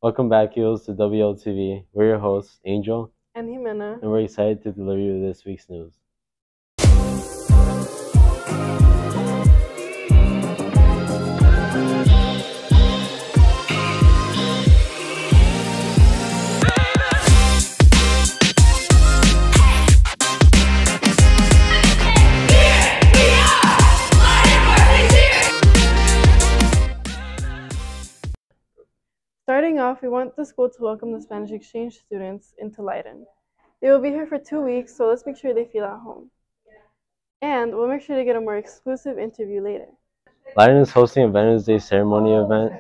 Welcome back, Eagles, to WLTV. We're your hosts, Angel and Jimena, and we're excited to deliver you this week's news. Starting off, we want the school to welcome the Spanish exchange students into Leiden. They will be here for 2 weeks, so let's make sure they feel at home. And we'll make sure to get a more exclusive interview later. Leiden is hosting a Veterans Day ceremony event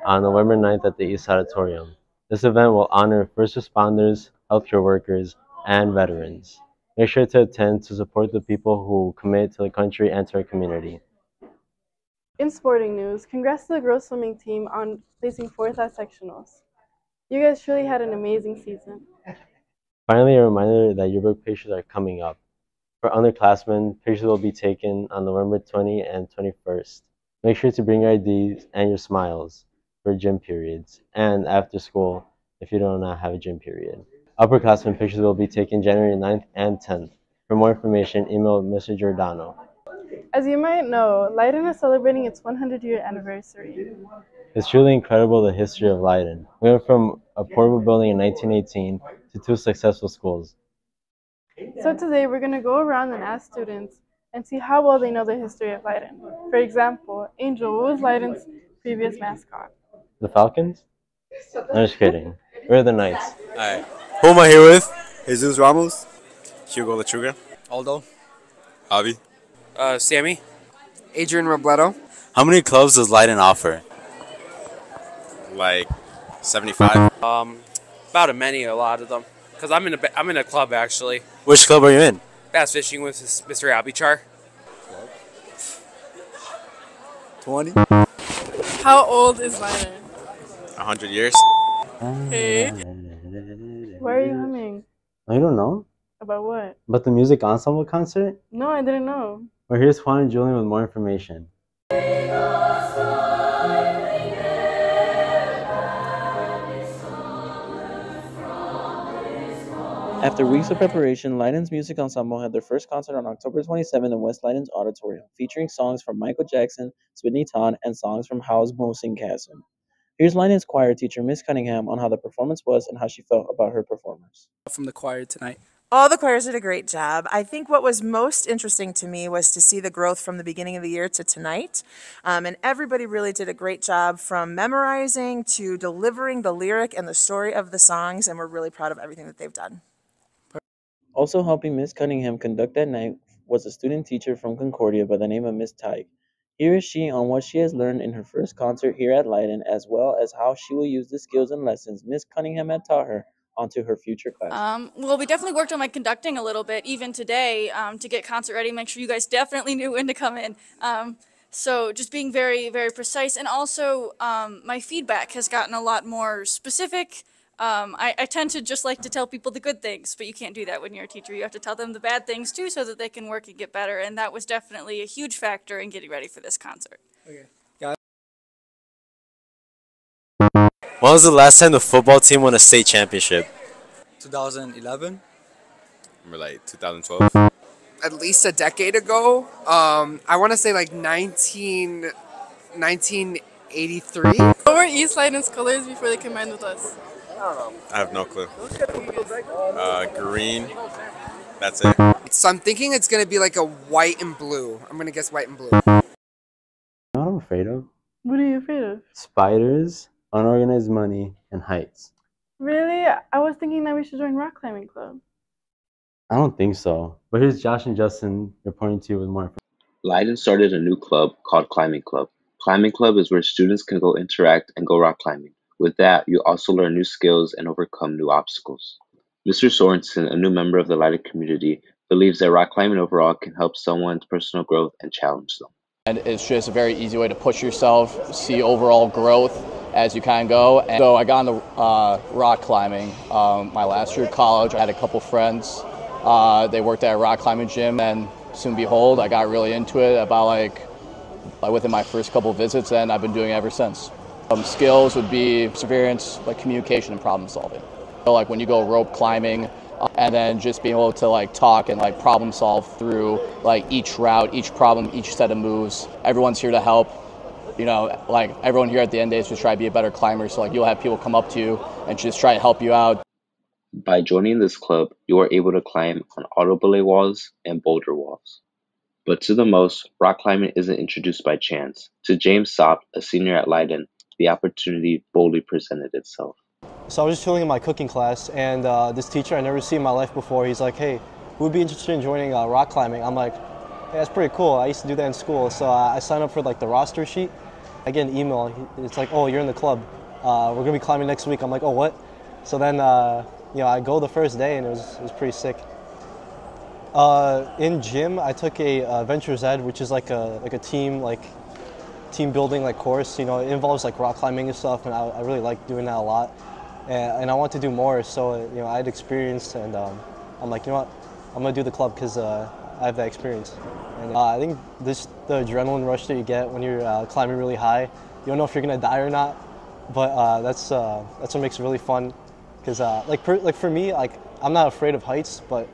on November 9th at the East Auditorium. This event will honor first responders, healthcare workers, and veterans. Make sure to attend to support the people who commit to the country and to our community. In sporting news, congrats to the girls swimming team on placing 4th at sectionals. You guys truly had an amazing season. Finally, a reminder that yearbook pictures are coming up. For underclassmen, pictures will be taken on November 20 and 21st. Make sure to bring your IDs and your smiles for gym periods and after school if you do not have a gym period. Upperclassmen pictures will be taken January 9th and 10th. For more information, email Mr. Giordano. As you might know, Leiden is celebrating its 100-year anniversary. It's truly incredible the history of Leiden. We went from a portable building in 1918 to 2 successful schools. So today we're going to go around and ask students and see how well they know the history of Leiden. For example, Angel, what was Leiden's previous mascot? The Falcons? I'm just kidding. We're the Knights. Alright. Who am I here with? Jesus Ramos. Hugo Lechuga. Aldo. Javi. Sammy. Adrian Robledo. How many clubs does Leiden offer? Like 75? About a lot of them. Because I'm in a club actually. Which club are you in? Bass fishing with Mr. Abichar. 20? How old is Leiden? 100 years. Hey. Why are you humming? I don't know. About what? About the music ensemble concert? No, I didn't know. Well, here's Juan and Julian with more information. After weeks of preparation, Leiden's Music Ensemble had their first concert on October 27th in West Leiden's Auditorium, featuring songs from Michael Jackson, Whitney Todd, and songs from House Mohsin Kassim. Here's Leiden's choir teacher, Miss Cunningham, on how the performance was and how she felt about her performers. From the choir tonight. All the choirs did a great job. I think what was most interesting to me was to see the growth from the beginning of the year to tonight. And everybody really did a great job from memorizing to delivering the lyric and the story of the songs, and we're really proud of everything that they've done. Also helping Miss Cunningham conduct that night was a student teacher from Concordia by the name of Miss Teig. Here is she on what she has learned in her first concert here at Leiden, as well as how she will use the skills and lessons Miss Cunningham had taught her onto her future class. Well, we definitely worked on my conducting a little bit, even today, to get concert ready, make sure you guys definitely knew when to come in. So just being very, very precise. And also my feedback has gotten a lot more specific. I tend to just like to tell people the good things, but you can't do that when you're a teacher. You have to tell them the bad things too so that they can work and get better. And that was definitely a huge factor in getting ready for this concert. Okay. When was the last time the football team won a state championship? 2011. Remember like 2012? At least a decade ago. I want to say like 1983. What were East Leiden's colors before they combined with us? I don't know. I have no clue. Green. That's it. So I'm thinking it's going to be like a white and blue. I'm going to guess white and blue. You know what I'm afraid of? What are you afraid of? Spiders, unorganized money, and heights. Really? I was thinking that we should join rock climbing club. I don't think so. But here's Josh and Justin reporting to you with more information. Leiden started a new club called Climbing Club. Climbing Club is where students can go interact and go rock climbing. With that, you also learn new skills and overcome new obstacles. Mr. Sorensen, a new member of the Leiden community, believes that rock climbing overall can help someone's personal growth and challenge them. And it's just a very easy way to push yourself, see overall growth as you kind of go. And so I got into rock climbing my last year of college. I had a couple friends. They worked at a rock climbing gym, and soon behold, I got really into it about like within my first couple visits, and I've been doing it ever since. Skills would be perseverance, like communication and problem solving. So like when you go rope climbing, and then just being able to like talk and like problem solve through like each route, each problem, each set of moves. Everyone's here to help. You know, like everyone here at the end days just try to be a better climber. So like you'll have people come up to you and just try to help you out. By joining this club, you are able to climb on auto belay walls and boulder walls. But to the most, rock climbing isn't introduced by chance. To James Sopp, a senior at Leiden, the opportunity boldly presented itself. So I was just chilling in my cooking class, and this teacher I never seen in my life before, he's like, hey, who would be interested in joining rock climbing? I'm like, hey, that's pretty cool. I used to do that in school. So I signed up for like the roster sheet. I get an email. It's like, oh, you're in the club. We're going to be climbing next week. I'm like, oh, what? So then, you know, I go the first day, and it was pretty sick. In gym, I took a Ventures Ed, which is like a team building like course. You know, it involves like rock climbing and stuff, and I really like doing that a lot. And I want to do more, so you know I had experience, and I'm like, you know what, I'm gonna do the club because I have that experience. And I think the adrenaline rush that you get when you're climbing really high, you don't know if you're gonna die or not, but that's what makes it really fun. Because like for me, like I'm not afraid of heights, but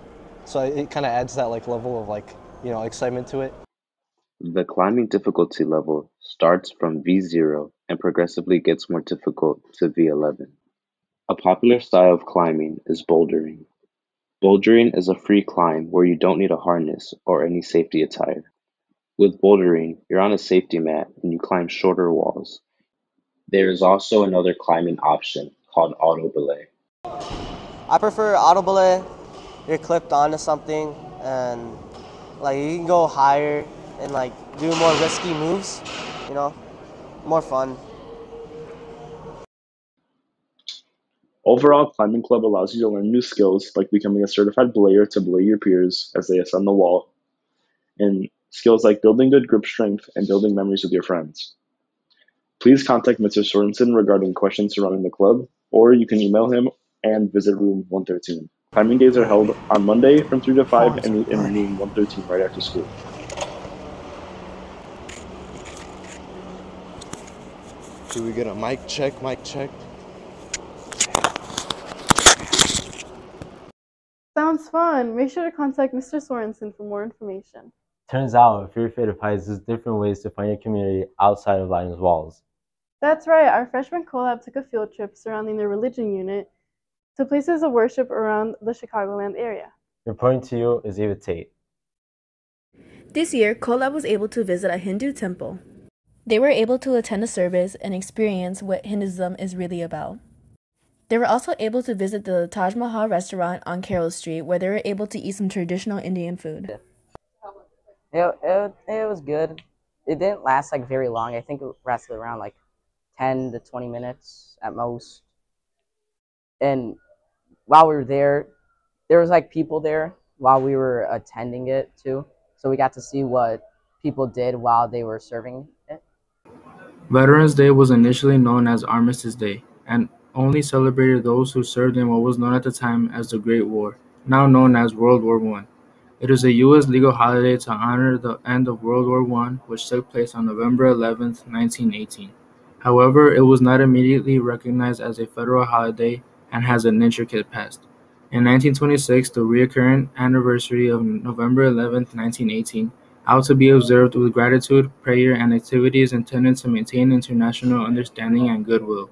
so it kind of adds that like level of like, you know, excitement to it. The climbing difficulty level starts from V0 and progressively gets more difficult to V11. A popular style of climbing is bouldering. Bouldering is a free climb where you don't need a harness or any safety attire. With bouldering, you're on a safety mat and you climb shorter walls. There is also another climbing option called auto belay. I prefer auto belay. You're clipped onto something and like you can go higher and like do more risky moves, you know, more fun. Overall, Climbing Club allows you to learn new skills like becoming a certified belayer to belay your peers as they ascend the wall, and skills like building good grip strength and building memories with your friends. Please contact Mr. Sorensen regarding questions surrounding the club, or you can email him and visit room 113. Climbing days are held on Monday from 3 to 5 and in room 113 right after school. Should we get a mic check? Mic check. Sounds fun. Make sure to contact Mr. Sorensen for more information. Turns out, if you're afraid of heights, there's different ways to find your community outside of Leiden's walls. That's right. Our freshman collab took a field trip surrounding their religion unit to places of worship around the Chicagoland area. Reporting to you is Eva Tate. This year, Collab was able to visit a Hindu temple. They were able to attend a service and experience what Hinduism is really about. They were also able to visit the Taj Mahal restaurant on Carroll Street, where they were able to eat some traditional Indian food. It was good. It didn't last like very long. I think it lasted around like 10 to 20 minutes at most. And while we were there was like people there while we were attending it too. So we got to see what people did while they were serving it. Veterans Day was initially known as Armistice Day and only celebrated those who served in what was known at the time as the Great War, now known as World War I. It is a U.S. legal holiday to honor the end of World War I, which took place on November 11, 1918. However, it was not immediately recognized as a federal holiday and has an intricate past. In 1926, the recurrent anniversary of November 11, 1918, ought to be observed with gratitude, prayer, and activities intended to maintain international understanding and goodwill.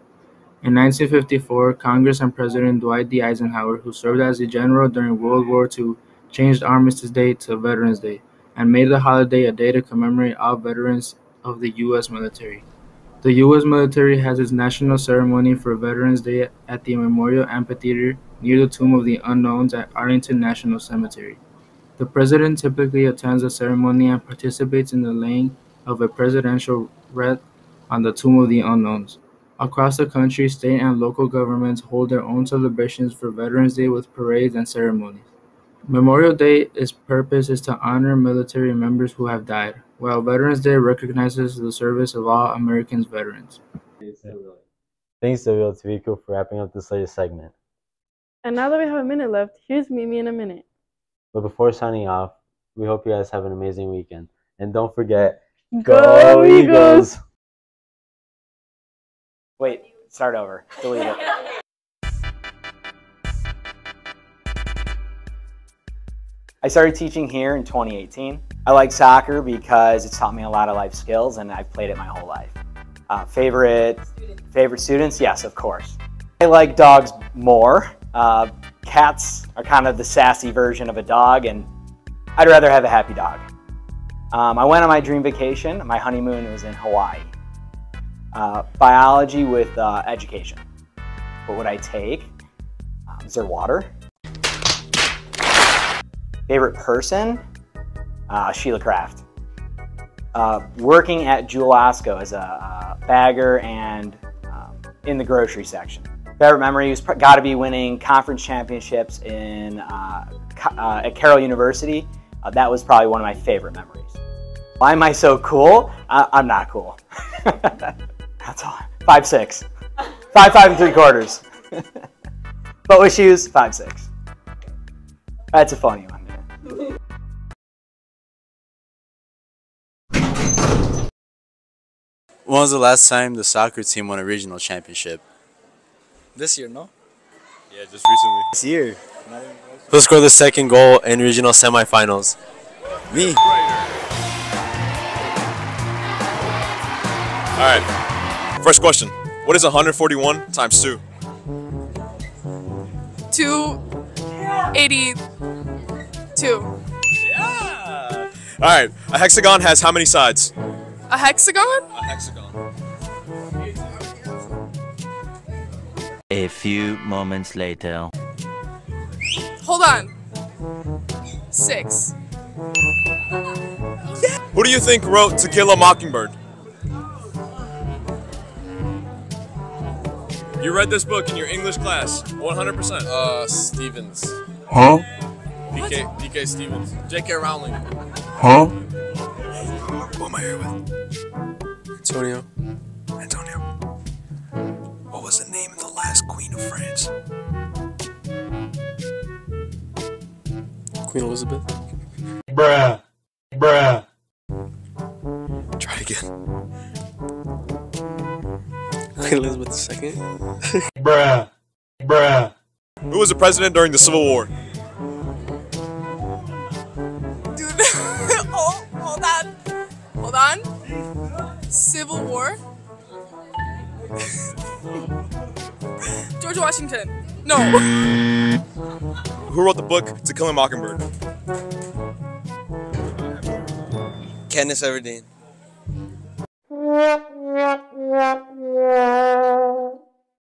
In 1954, Congress and President Dwight D. Eisenhower, who served as a general during World War II, changed Armistice Day to Veterans Day and made the holiday a day to commemorate all veterans of the U.S. military. The U.S. military has its national ceremony for Veterans Day at the Memorial Amphitheater near the Tomb of the Unknowns at Arlington National Cemetery. The president typically attends the ceremony and participates in the laying of a presidential wreath on the Tomb of the Unknowns. Across the country, state and local governments hold their own celebrations for Veterans Day with parades and ceremonies. Memorial Day's purpose is to honor military members who have died, while Veterans Day recognizes the service of all American veterans. Thanks to WLTV for wrapping up this latest segment. And now that we have a minute left, here's Mimi in a minute. But before signing off, we hope you guys have an amazing weekend. And don't forget, Go Eagles! Wait, start over. Delete it. I started teaching here in 2018. I like soccer because it's taught me a lot of life skills and I've played it my whole life. Favorite students? Yes, of course. I like dogs more. Cats are kind of the sassy version of a dog, and I'd rather have a happy dog. I went on my dream vacation. My honeymoon was in Hawaii. Biology with education. What would I take? Is there water? Favorite person? Sheila Craft. Working at Jewel Osco as a bagger and in the grocery section. Favorite memory was got to be winning conference championships in at Carroll University. That was probably one of my favorite memories. Why am I so cool? I'm not cool. That's all. 5'6". 5'5 3/4. But with shoes, 5'6". That's a funny one. When was the last time the soccer team won a regional championship? This year, no? Yeah, just recently. This year. Who scored the second goal in regional semifinals? Me. Alright, first question. What is 141 times 2? 282. Yeah! Alright, a hexagon has how many sides? A hexagon? A hexagon. A few moments later. Hold on. 6. Who do you think wrote To Kill a Mockingbird? You read this book in your English class, 100%. Stevens. Huh? DK Stevens. J.K. Rowling. Huh? Who am I here with? Antonio. Antonio. What was the name of the last Queen of France? Queen Elizabeth. Bruh. Bruh. Try it again. Queen Elizabeth II. Bruh. Bruh. Who was the president during the Civil War? Dude, hold on. Hold on. Civil War? George Washington. No. Who wrote the book To Kill a Mockingbird? Katniss Everdeen.